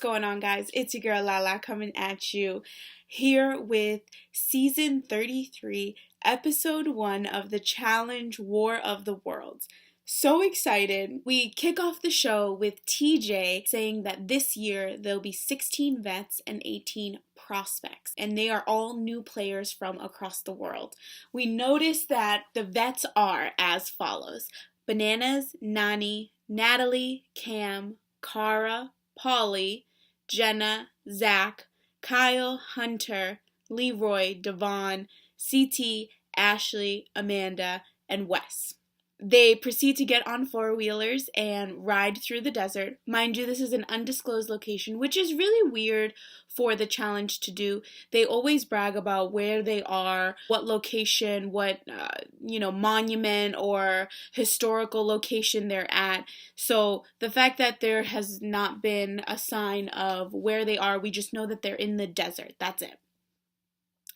going on, guys? It's your girl Lala coming at you here with season 33, episode 1 of the challenge War of the Worlds. So excited. We kick off the show with TJ saying that this year there'll be 16 vets and 18 prospects, and they are all new players from across the world. We notice that the vets are as follows: Bananas, Nany, Natalie, Cam, Cara, Polly, Jenna, Zach, Kyle, Hunter, Leroy, Devon, CT, Ashley, Amanda, and Wes. They proceed to get on four-wheelers and ride through the desert. Mind you, this is an undisclosed location, which is really weird for the challenge to do. They always brag about where they are, what location, what, monument or historical location they're at. So the fact that there has not been a sign of where they are, we just know that they're in the desert. That's it.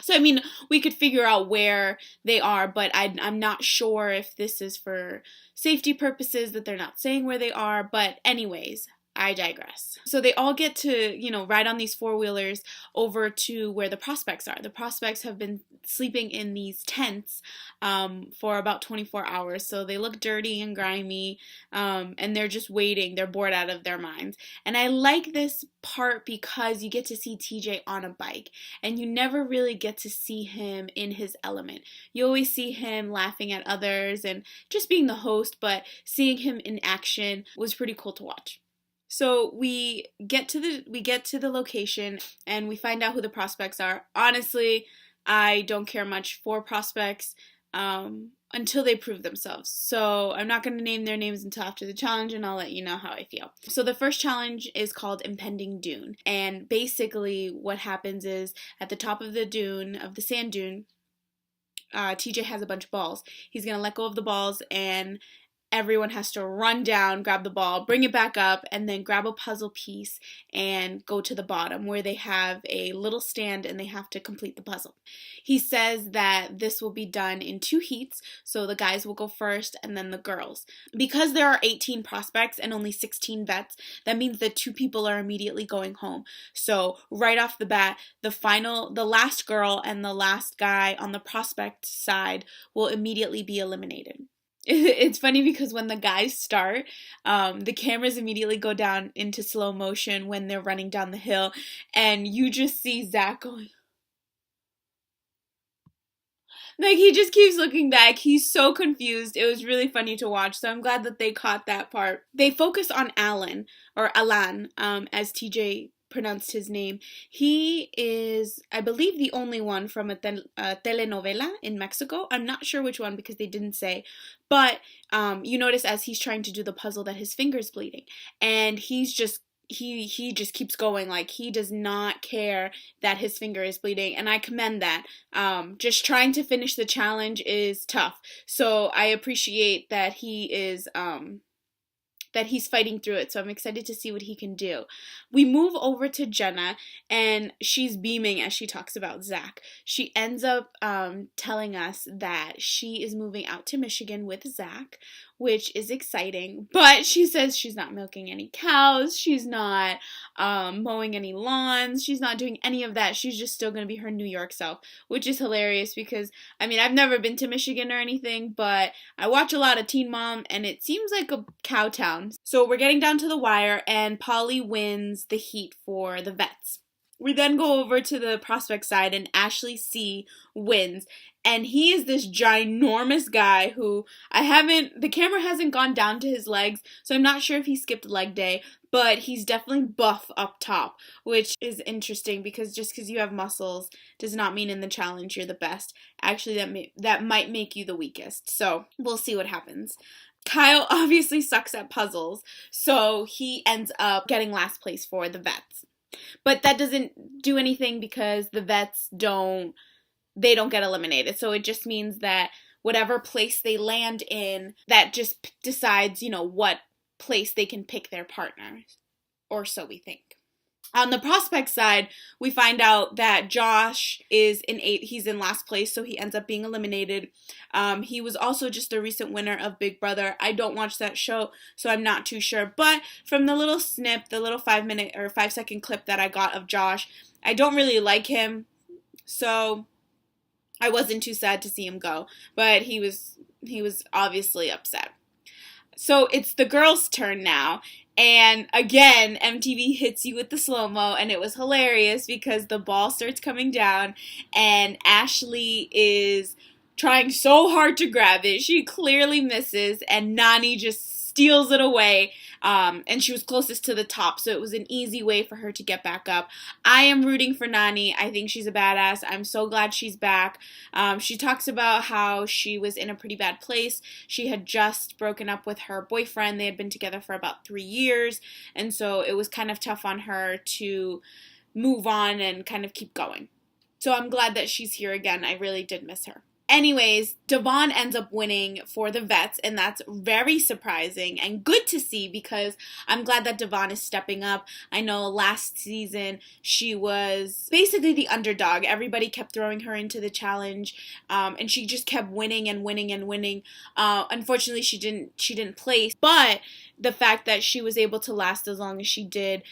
So, we could figure out where they are, but I'm not sure if this is for safety purposes that they're not saying where they are. But anyways, I digress. So they all get to, ride on these four-wheelers over to where the prospects are. The prospects have been sleeping in these tents for about 24 hours. So they look dirty and grimy, and they're just waiting. They're bored out of their minds. And I like this part because you get to see TJ on a bike, and you never really get to see him in his element. You always see him laughing at others and just being the host, but seeing him in action was pretty cool to watch. So we get to the location and we find out who the prospects are. Honestly, I don't care much for prospects until they prove themselves. So I'm not going to name their names until after the challenge, and I'll let you know how I feel. So the first challenge is called Impending Dune. And basically what happens is at the top of the dune, of the sand dune, TJ has a bunch of balls. He's going to let go of the balls, and everyone has to run down, grab the ball, bring it back up, and then grab a puzzle piece and go to the bottom where they have a little stand and they have to complete the puzzle. He says that this will be done in 2 heats, so the guys will go first and then the girls. Because there are 18 prospects and only 16 vets, that means that 2 people are immediately going home. So right off the bat, the last girl and the last guy on the prospect side will immediately be eliminated. It's funny because when the guys start, the cameras immediately go down into slow motion when they're running down the hill, and you just see Zach going, like, he just keeps looking back. He's so confused. It was really funny to watch, so I'm glad that they caught that part. They focus on Alan, or Alan, as TJ pronounced his name. He is, I believe, the only one from a telenovela in Mexico. I'm not sure which one because they didn't say, but you notice as he's trying to do the puzzle that his finger's bleeding, and he just keeps going. Like, he does not care that his finger is bleeding, and I commend that. Just trying to finish the challenge is tough, so I appreciate that he's fighting through it, so I'm excited to see what he can do. We move over to Jenna, and she's beaming as she talks about Zach. She ends up telling us that she is moving out to Michigan with Zach, which is exciting, but she says she's not milking any cows, she's not mowing any lawns, she's not doing any of that. She's just still going to be her New York self, which is hilarious because, I've never been to Michigan or anything, but I watch a lot of Teen Mom, and it seems like a cow town. So we're getting down to the wire, and Polly wins the heat for the vets. We then go over to the prospect side, and Ashley C wins, and he is this ginormous guy who the camera hasn't gone down to his legs, so I'm not sure if he skipped leg day, but he's definitely buff up top, which is interesting because just because you have muscles does not mean in the challenge you're the best. Actually, that might make you the weakest, so we'll see what happens. Kyle obviously sucks at puzzles, so he ends up getting last place for the vets. But that doesn't do anything because the vets don't get eliminated. So it just means that whatever place they land in, that just decides, what place they can pick their partners. Or so we think. On the prospect side, we find out that Josh is in eighth. He's in last place, so he ends up being eliminated. He was also just a recent winner of Big Brother. I don't watch that show, so I'm not too sure. But from the little snip, the little 5-minute or 5-second clip that I got of Josh, I don't really like him, so I wasn't too sad to see him go. But he was obviously upset. So it's the girls' turn now. And again, MTV hits you with the slow-mo, and it was hilarious because the ball starts coming down, and Ashley is trying so hard to grab it. She clearly misses, and Nany just steals it away. And she was closest to the top, so it was an easy way for her to get back up. I am rooting for Nany. I think she's a badass. I'm so glad she's back. She talks about how she was in a pretty bad place. She had just broken up with her boyfriend. They had been together for about 3 years, and so it was kind of tough on her to move on and kind of keep going. So I'm glad that she's here again. I really did miss her. Anyways, Devon ends up winning for the vets, and that's very surprising and good to see because I'm glad that Devon is stepping up. I know last season she was basically the underdog. Everybody kept throwing her into the challenge, and she just kept winning and winning and winning. Unfortunately, she didn't place, but the fact that she was able to last as long as she did,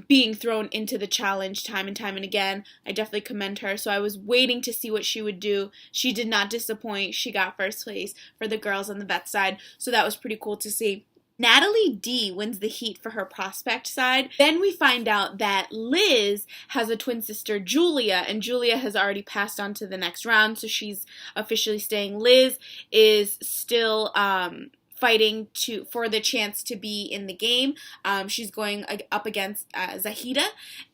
being thrown into the challenge time and time and again, I definitely commend her. So I was waiting to see what she would do. She did not disappoint. She got first place for the girls on the vet side, so that was pretty cool to see. Natalie D wins the heat for her prospect side. Then we find out that Liz has a twin sister, Julia, and Julia has already passed on to the next round, so she's officially staying. Liz is still fighting for the chance to be in the game. She's going up against Zahida,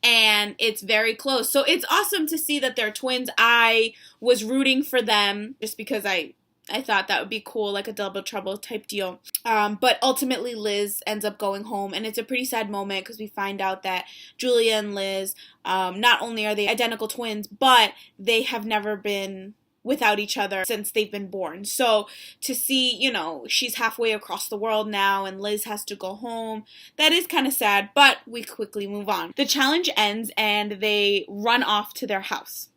and it's very close. So it's awesome to see that they're twins. I was rooting for them just because I thought that would be cool, like a double trouble type deal. But ultimately Liz ends up going home, and it's a pretty sad moment because we find out that Julia and Liz, not only are they identical twins, but they have never been without each other since they've been born. So to see, she's halfway across the world now and Liz has to go home, that is kind of sad, but we quickly move on. The challenge ends and they run off to their house.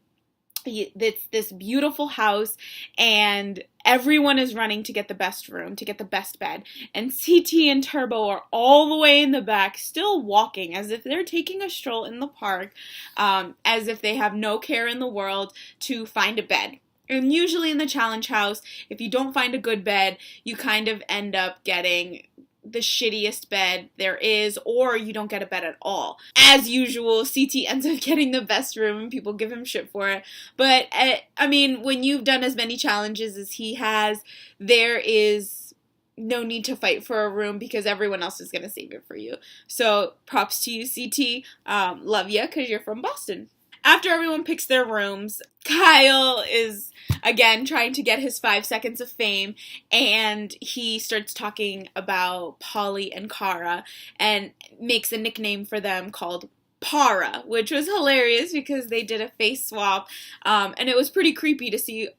It's this beautiful house, and everyone is running to get the best room, to get the best bed. And CT and Turbo are all the way in the back, still walking as if they're taking a stroll in the park, as if they have no care in the world to find a bed. And usually in the challenge house, if you don't find a good bed, you kind of end up getting the shittiest bed there is, or you don't get a bed at all. As usual, CT ends up getting the best room and people give him shit for it. But, when you've done as many challenges as he has, there is no need to fight for a room because everyone else is going to save it for you. So, props to you, CT. Love ya, because you're from Boston. After everyone picks their rooms, Kyle is, again, trying to get his 5 seconds of fame, and he starts talking about Pauly and Cara, and makes a nickname for them called Para, which was hilarious because they did a face swap, and it was pretty creepy to see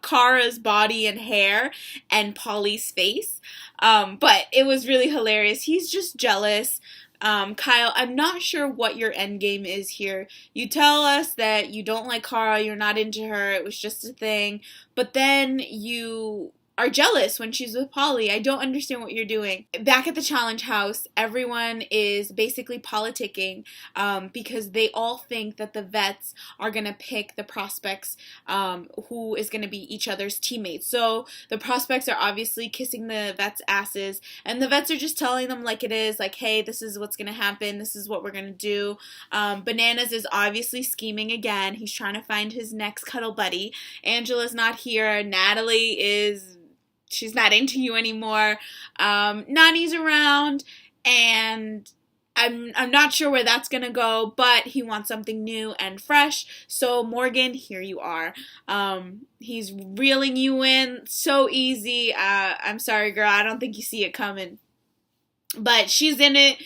Cara's body and hair and Pauly's face, but it was really hilarious. He's just jealous. Kyle, I'm not sure what your end game is here. You tell us that you don't like Cara, you're not into her, it was just a thing, but then you are jealous when she's with Pauly. I don't understand what you're doing. Back at the challenge house, everyone is basically politicking because they all think that the vets are going to pick the prospects who is going to be each other's teammates. So the prospects are obviously kissing the vets' asses, and the vets are just telling them like it is, like, hey, this is what's going to happen, this is what we're going to do. Bananas is obviously scheming again. He's trying to find his next cuddle buddy. Angela's not here. Natalie she's not into you anymore. Nany's around, and I'm not sure where that's gonna go, but he wants something new and fresh. So Morgan, here you are. He's reeling you in so easy. I'm sorry, girl. I don't think you see it coming. But she's in it,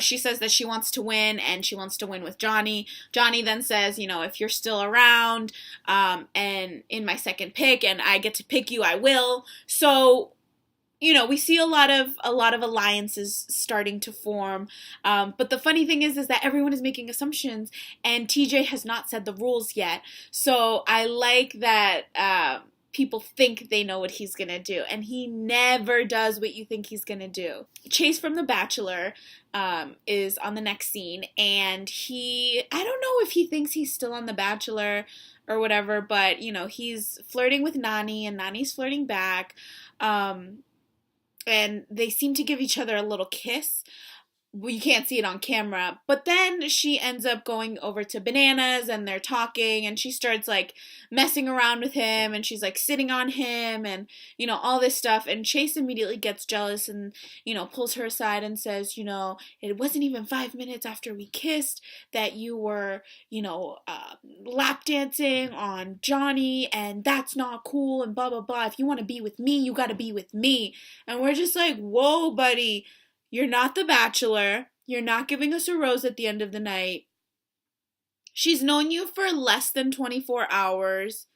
she says that she wants to win, and she wants to win with Johnny. Johnny then says, if you're still around, and in my second pick, and I get to pick you, I will. So we see a lot of alliances starting to form, but the funny thing is that everyone is making assumptions, and TJ has not said the rules yet. So I like that people think they know what he's gonna do, and he never does what you think he's gonna do. Chase from The Bachelor is on the next scene, and I don't know if he thinks he's still on The Bachelor or whatever, but he's flirting with Nany, and Nany's flirting back. And they seem to give each other a little kiss. Well, you can't see it on camera, but then she ends up going over to Bananas, and they're talking, and she starts like messing around with him, and she's like sitting on him, and all this stuff, and Chase immediately gets jealous and pulls her aside and says, it wasn't even 5 minutes after we kissed that you were lap dancing on Johnny, and that's not cool, and blah blah blah. If you want to be with me, you got to be with me. And we're just like, whoa, buddy. You're not The Bachelor. You're not giving us a rose at the end of the night. She's known you for less than 24 hours.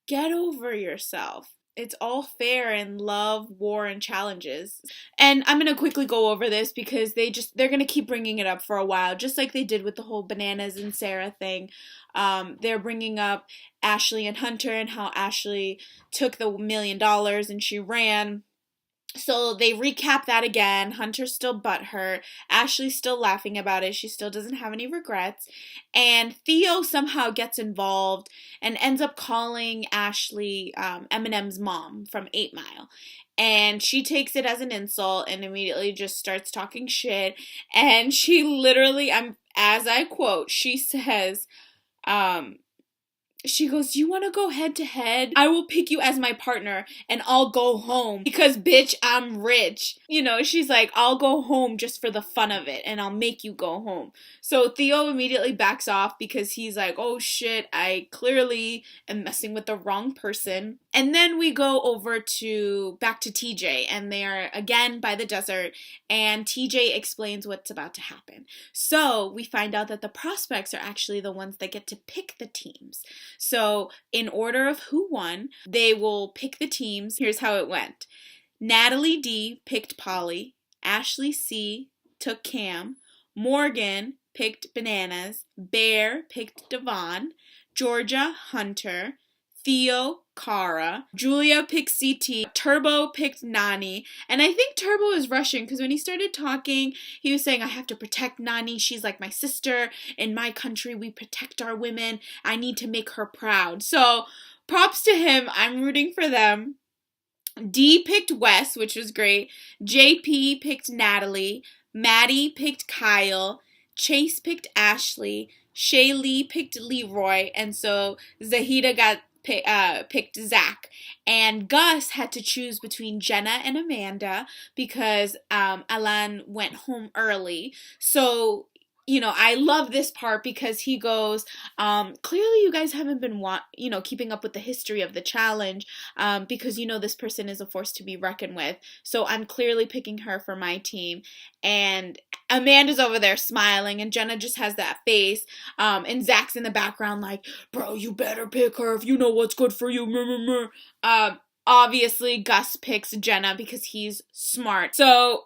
Get over yourself. It's all fair in love, war, and challenges. And I'm going to quickly go over this because they're going to keep bringing it up for a while, just like they did with the whole Bananas and Sarah thing. They're bringing up Ashley and Hunter and how Ashley took the $1 million and she ran. So they recap that again. Hunter's still butthurt. Ashley's still laughing about it. She still doesn't have any regrets. And Theo somehow gets involved and ends up calling Ashley Eminem's mom from 8 Mile. And she takes it as an insult and immediately just starts talking shit. And she literally, as I quote, she says, she goes, do you want to go head to head? I will pick you as my partner and I'll go home because, bitch, I'm rich. She's like, I'll go home just for the fun of it and I'll make you go home. So Theo immediately backs off because he's like, oh shit, I clearly am messing with the wrong person. And then we go over back to TJ, and they are again by the desert, and TJ explains what's about to happen. So we find out that the prospects are actually the ones that get to pick the teams. So in order of who won, they will pick the teams. Here's how it went. Natalie D picked Polly. Ashley C took Cam. Morgan picked Bananas. Bear picked Devon. Georgia, Hunter. Theo, Cara. Julia picked CT. Turbo picked Nany. And I think Turbo is Russian because when he started talking, he was saying, I have to protect Nany. She's like my sister. In my country, we protect our women. I need to make her proud. So props to him. I'm rooting for them. D picked Wes, which was great. JP picked Natalie. Maddie picked Kyle. Chase picked Ashley. Shaylee picked Leroy. And so Zahida picked Zach. And Gus had to choose between Jenna and Amanda because Alan went home early. So I love this part because he goes, clearly you guys haven't been, keeping up with the history of the challenge because this person is a force to be reckoned with. So I'm clearly picking her for my team. And Amanda's over there smiling, and Jenna just has that face. And Zach's in the background like, bro, you better pick her if you know what's good for you. Obviously, Gus picks Jenna because he's smart. So,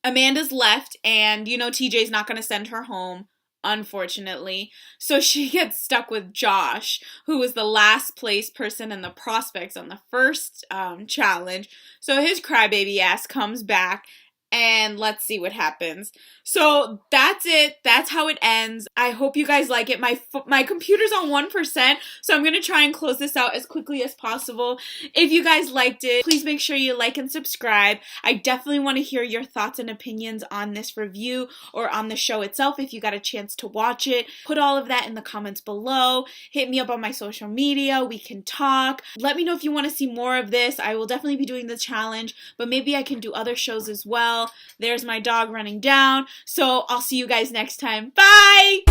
Amanda's left, and TJ's not going to send her home, unfortunately. So she gets stuck with Josh, who was the last place person in the prospects on the first challenge. So his crybaby ass comes back, and let's see what happens. So that's it. That's how it ends. I hope you guys like it. My computer's on 1%, so I'm going to try and close this out as quickly as possible. If you guys liked it, please make sure you like and subscribe. I definitely want to hear your thoughts and opinions on this review or on the show itself if you got a chance to watch it. Put all of that in the comments below. Hit me up on my social media. We can talk. Let me know if you want to see more of this. I will definitely be doing the challenge, but maybe I can do other shows as well. There's my dog running down. So I'll see you guys next time. Bye!